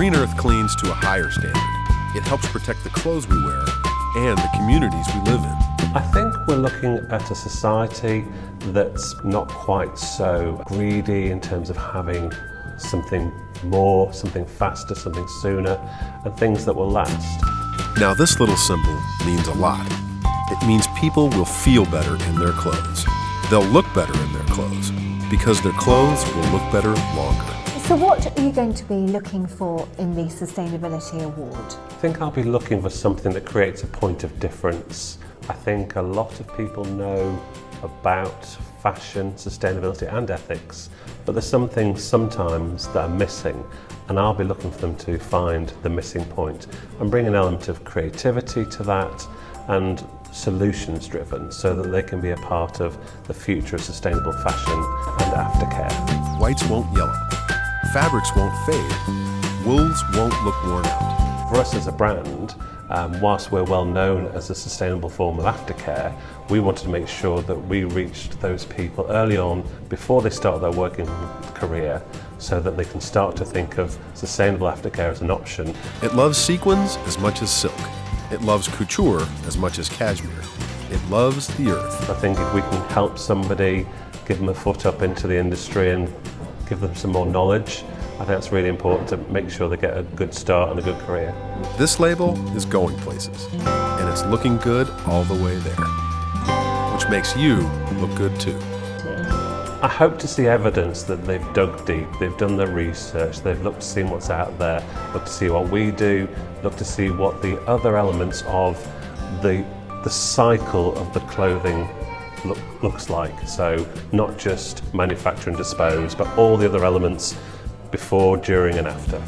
GreenEarth cleans to a higher standard. It helps protect the clothes we wear and the communities we live in. I think we're looking at a society that's not quite so greedy in terms of having something more, something faster, something sooner, and things that will last. Now this little symbol means a lot. It means people will feel better in their clothes. They'll look better in their clothes because their clothes will look better longer. So what are you going to be looking for in the Sustainability Award? I think I'll be looking for something that creates a point of difference. I think a lot of people know about fashion, sustainability and ethics, but there's some things sometimes that are missing, and I'll be looking for them to find the missing point and bring an element of creativity to that and solutions driven so that they can be a part of the future of sustainable fashion and aftercare. Whites won't yellow. Fabrics won't fade. Wools won't look worn out. For us as a brand, whilst we're well known as a sustainable form of aftercare, we wanted to make sure that we reached those people early on before they start their working career so that they can start to think of sustainable aftercare as an option. It loves sequins as much as silk. It loves couture as much as cashmere. It loves the earth. I think if we can help somebody, give them a foot up into the industry and give them some more knowledge, I think it's really important to make sure they get a good start and a good career. This label is going places, and it's looking good all the way there, which makes you look good too. I hope to see evidence that they've dug deep, they've done their research, they've looked to see what's out there, looked to see what we do, looked to see what the other elements of the cycle of the clothing looks like. So not just manufacture and dispose, but all the other elements before, during and after.